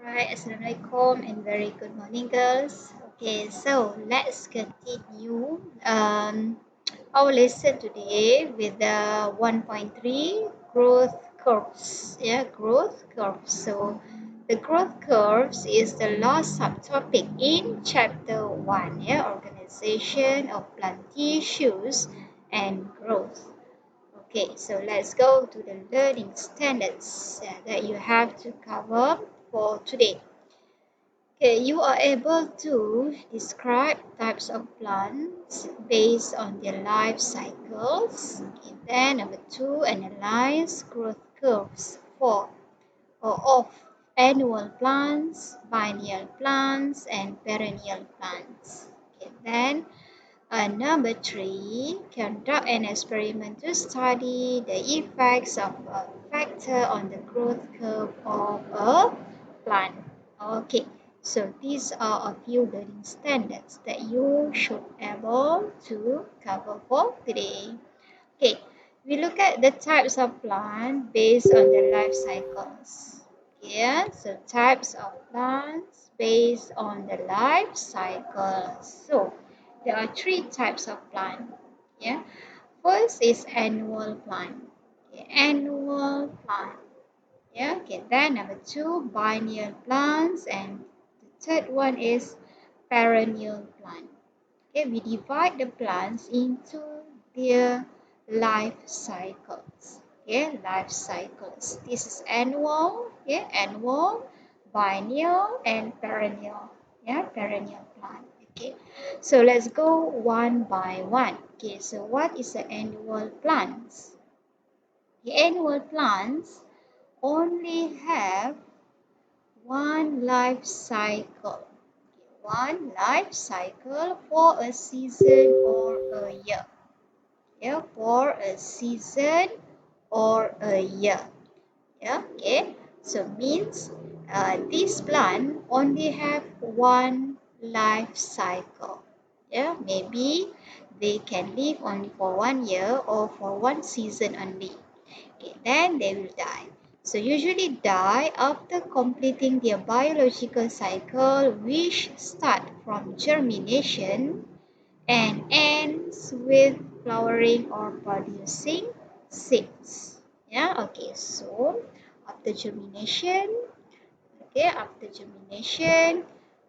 Alright, Assalamualaikum and very good morning, girls. Okay, so let's continue our lesson today with the 1.3 growth curves. Yeah, growth curves. So the growth curves is the last subtopic in chapter 1. Yeah, organization of plant tissues and growth. Okay, so let's go to the learning standards that you have to cover for today. Okay, you are able to describe types of plants based on their life cycles. Okay, then number 2, analyze growth curves for or of annual plants, biennial plants, and perennial plants. Okay, then number 3, conduct an experiment to study the effects of a factor on the growth curve of a plant. Okay, so these are a few learning standards that you should able to cover for today. Okay, we look at the types of plant based on their life cycles. Yeah, so types of plants based on the life cycles. So there are three types of plant. Yeah, first is annual plant. Okay, annual plant. Yeah, okay. Then number 2, biennial plants, and the third one is perennial plant. Okay, we divide the plants into their life cycles. Okay, life cycles. This is annual, yeah, annual, biennial, and perennial. Yeah, perennial plant. Okay, so let's go one by one. Okay, so what is the annual plants? The annual plants only have one life cycle. One life cycle for a season or a year. Yeah, for a season or a year. Yeah, okay. So means this plant only have one life cycle. Yeah, maybe they can live only for 1 year or for one season only. Okay, then they will die. So usually die after completing their biological cycle, which start from germination and ends with flowering or producing seeds. Yeah, okay, so after germination,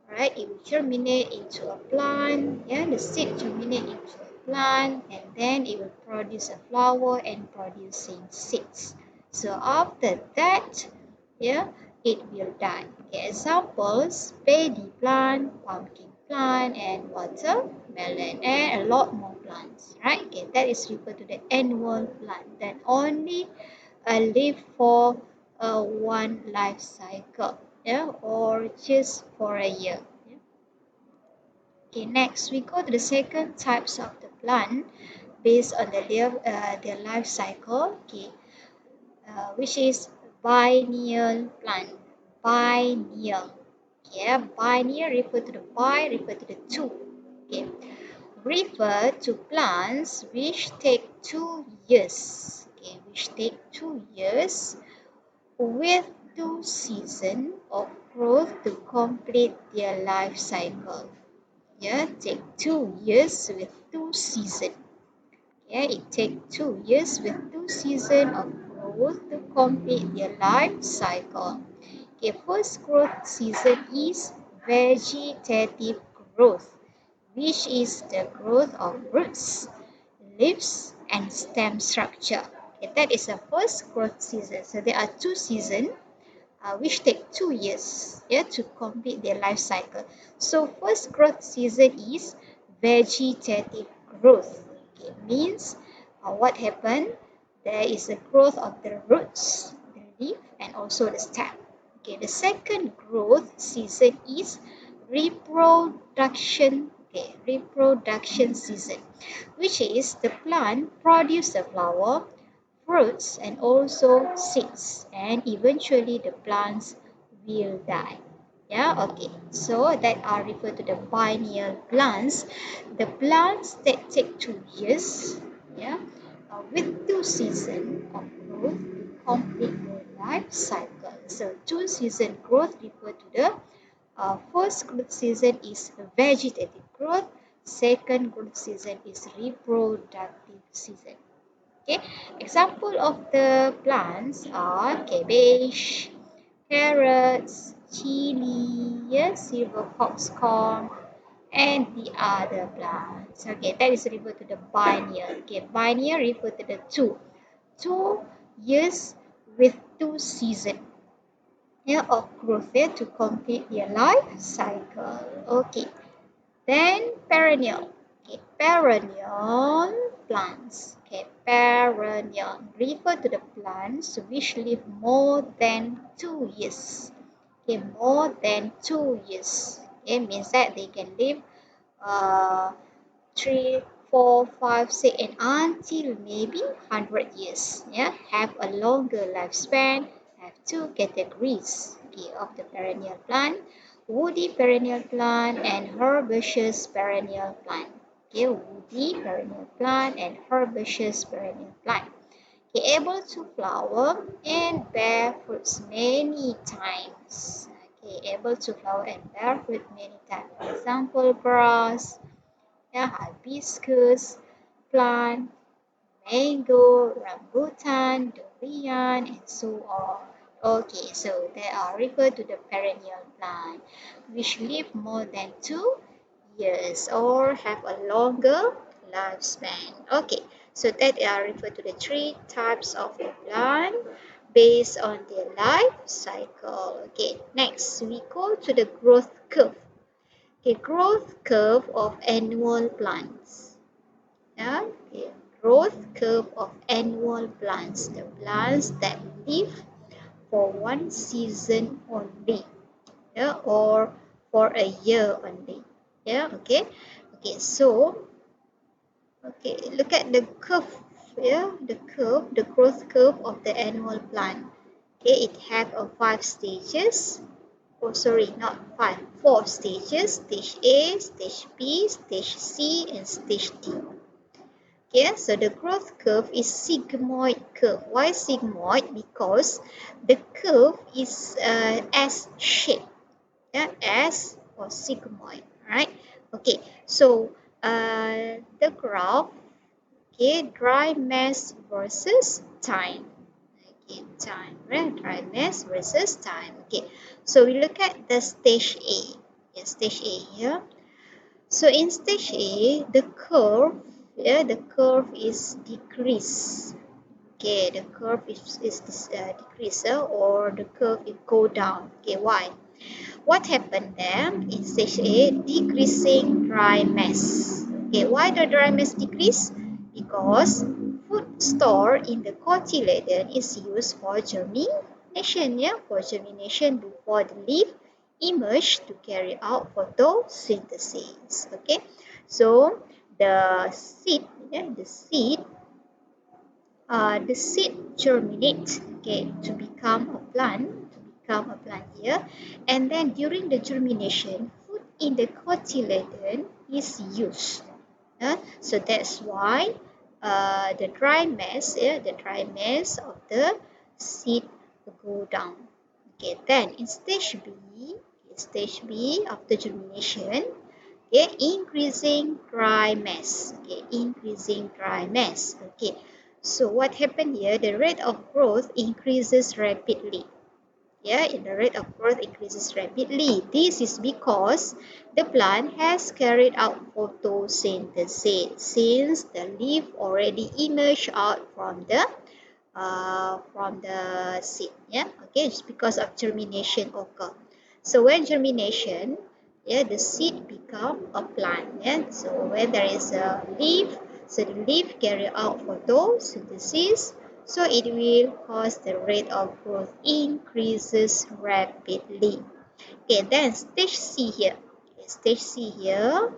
right, it will germinate into a plant. Yeah, the seed germinate into a plant, and then it will produce a flower and producing seeds. So after that, yeah, it will die. Okay, examples: paddy plant, pumpkin plant, and watermelon, and a lot more plants. Right? Okay, that is referred to the annual plant that only live for one life cycle, yeah, or just for a year. Yeah. Okay, next we go to the second types of the plant based on their life cycle. Okay, which is biennial plant. Biennial. Okay, biennial refer to the bi, refer to the two. Okay, refer to plants which take 2 years. Okay, which take 2 years with 2 seasons of growth to complete their life cycle. Yeah, take 2 years with 2 seasons. Yeah, it takes 2 years with 2 seasons of growth to complete their life cycle. Okay, first growth season is vegetative growth, which is the growth of roots, leaves, and stem structure. Okay, that is the first growth season. So there are 2 seasons which take 2 years, yeah, to complete their life cycle. So first growth season is vegetative growth. Okay, means what happened? There is a growth of the roots, the leaf, and also the stem. Okay, the second growth season is reproduction. Okay, reproduction season, which is the plant produce the flower, fruits, and also seeds, and eventually the plants will die. Yeah, okay, so that are referred to the biennial plants, the plants that take 2 years, yeah, with 2 seasons of growth to complete their life cycle. So two-season growth refer to the first growth season is vegetative growth, second growth season is reproductive season. Okay, example of the plants are cabbage, carrots, chili, yes, silver foxcorn, and the other plants. Okay, that is referred to the biennial. Okay, biennial refer to the 2 years with 2 seasons, yeah, of growth, yeah, to complete their life cycle. Okay, then perennial. Okay, perennial plants. Okay, perennial refer to the plants which live more than 2 years. Okay, more than 2 years. Okay, means that they can live uh, 3, 4, 5, 6, and until maybe 100 years. Yeah, have a longer lifespan. Have two categories, okay, of the perennial plant: woody perennial plant and herbaceous perennial plant. Okay, woody perennial plant and herbaceous perennial plant. Okay, able to flower and bear fruits many times. Okay, able to flower and bear fruit many times. For example, grass, yeah, hibiscus plant, mango, rambutan, durian, and so on. Okay, so they are referred to the perennial plant, which live more than 2 years or have a longer lifespan. Okay, so that are referred to the three types of the plant based on their life cycle. Okay, next we go to the growth curve. Okay, growth curve of annual plants. Yeah, okay. Growth curve of annual plants, the plants that live for one season only, yeah, or for a year only. Yeah, okay. Okay, so okay, look at the curve. Yeah, the growth curve of the annual plant. Okay, it have a 5 stages. Oh, sorry, not five, 4 stages: stage A, stage B, stage C, and stage D. Okay, so the growth curve is sigmoid curve. Why sigmoid? Because the curve is S-shaped. Yeah, S or sigmoid. Right? Okay, so the graph, okay, dry mass versus time. Okay, time, right? Dry mass versus time. Okay, so we look at the stage A. Yeah, stage A here. So in stage A, the curve, yeah, the curve is decrease. Okay, the curve is decrease, or the curve is go down. Okay, why? What happened there in stage A? Decreasing dry mass. Okay, why the dry mass decrease? Because food stored in the cotyledon is used for germination, yeah, for germination before the leaf emerge to carry out photosynthesis. Okay, so the seed, yeah, the seed germinate, okay, to become a plant here, and then during the germination food in the cotyledon is used. So that's why the dry mass of the seed go down. Okay, then in stage B of the germination, okay, increasing dry mass. Okay, increasing dry mass. Okay, so what happened here? The rate of growth increases rapidly. Yeah, the rate of growth increases rapidly. This is because the plant has carried out photosynthesis since the leaf already emerged out from the seed. Yeah, okay, just because of germination occur. So when germination, yeah, the seed become a plant. Yeah, so when there is a leaf, so the leaf carry out photosynthesis, so it will cause the rate of growth increases rapidly. Okay, then stage C here. Okay, stage C here.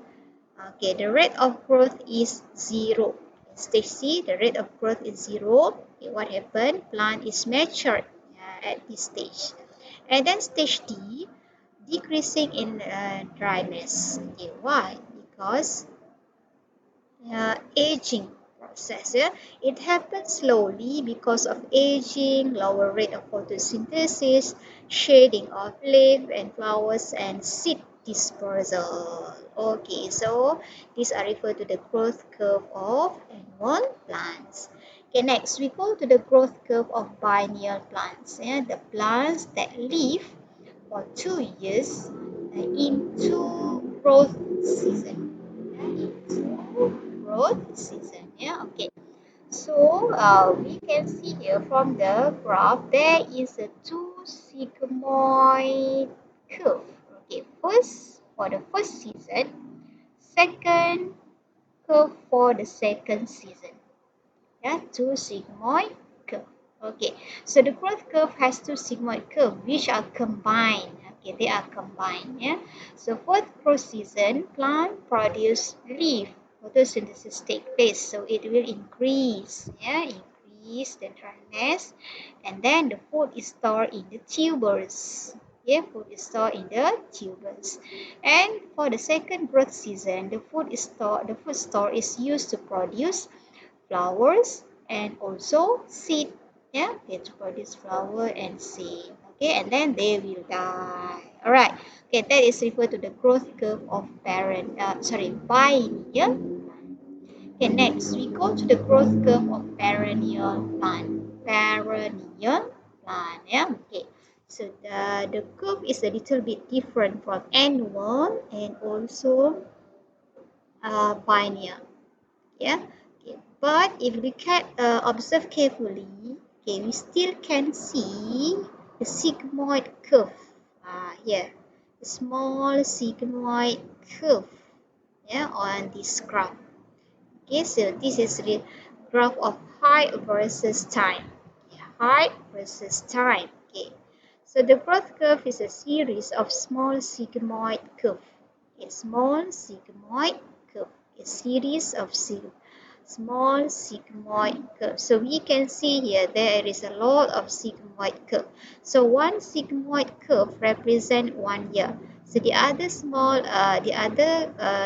Okay, the rate of growth is 0. In stage C, the rate of growth is 0. Okay, what happened? Plant is matured at this stage. And then stage D, decreasing in dryness. Okay, why? Because aging process. Yeah? It happens slowly because of aging, lower rate of photosynthesis, shading of leaf and flowers, and seed dispersal. Okay, so these are referred to the growth curve of annual plants. Okay, next we go to the growth curve of biennial plants. Yeah? The plants that live for 2 years into growth season. Yeah, into growth season. Yeah, okay. So we can see here from the graph there is a two sigmoid curve. Okay, first for the first season, second curve for the second season. Yeah, two sigmoid curve. Okay, so the growth curve has two sigmoid curve which are combined. Okay, they are combined. Yeah, so for the growth season, plant produce leaf photosynthesis take place, so it will increase. Yeah, increase the dryness, and then the food is stored in the tubers. Yeah, food is stored in the tubers. And for the second growth season, the food store is used to produce flowers and also seed. Yeah, they produce flower and seed. Okay, and then they will die. All right. Okay, that is referred to the growth curve of biennial. Okay, next we go to the growth curve of perennial plant. Perennial plant. Yeah. Okay. So the curve is a little bit different from annual and also biennial. Yeah, okay. But if we can observe carefully, okay, we still can see the sigmoid curve here, the small sigmoid curve, yeah, on this graph. Okay, so this is the graph of height versus time. Okay, height versus time. Okay, so the growth curve is a series of small sigmoid curve. A small sigmoid curve, a series of small sigmoid curve. So we can see here there is a lot of sigmoid curve. So one sigmoid curve represents 1 year. So the other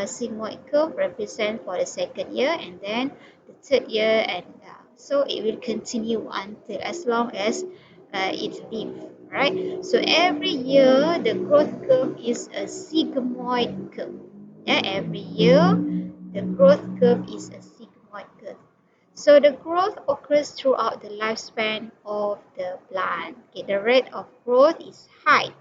sigmoid curve represents for the second year, and then the third year, and so it will continue until as long as it lives. Right? So every year the growth curve is a sigmoid curve. Yeah, every year the growth curve is a sigmoid curve. So the growth occurs throughout the lifespan of the plant. Okay, the rate of growth is high.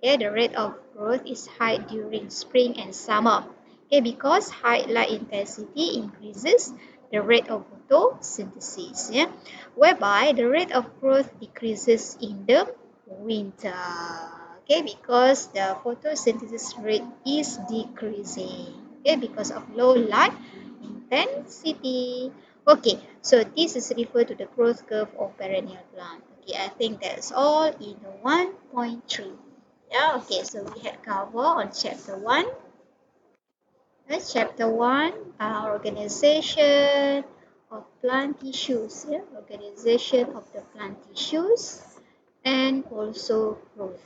Okay, the rate of growth is high during spring and summer. Okay, because high light intensity increases the rate of photosynthesis. Yeah, whereby the rate of growth decreases in the winter. Okay, because the photosynthesis rate is decreasing. Okay, because of low light intensity. Okay, so this is referred to the growth curve of perennial plant. Okay, I think that's all in 1.3. Yeah, okay, so we had cover on chapter 1. Chapter 1, organization of plant tissues. Yeah, organization of the plant tissues and also growth.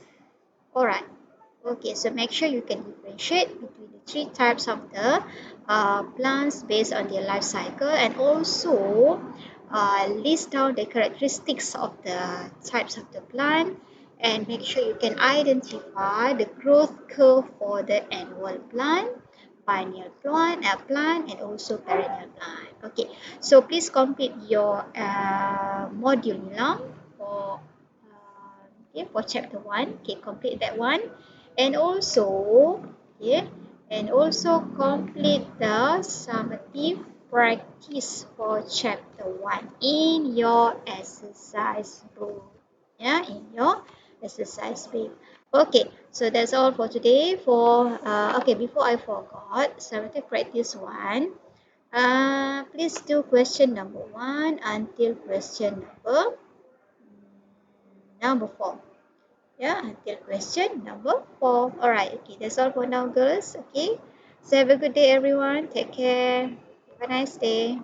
Alright. Okay, so make sure you can differentiate between the three types of the plants based on their life cycle, and also list down the characteristics of the types of the plant, and make sure you can identify the growth curve for the annual plant, biennial plant, and also perennial plant. Okay, so please complete your module now for chapter 1. Okay, complete that one, and also complete the summative practice for chapter 1 in your exercise book. Yeah, in your exercise book. Okay, so that's all for today. Before I forgot, summative practice 1. Please do question number 1 until question number 4. Yeah, until question number 4. Alright, okay, that's all for now, girls. Okay, so have a good day, everyone. Take care. Have a nice day.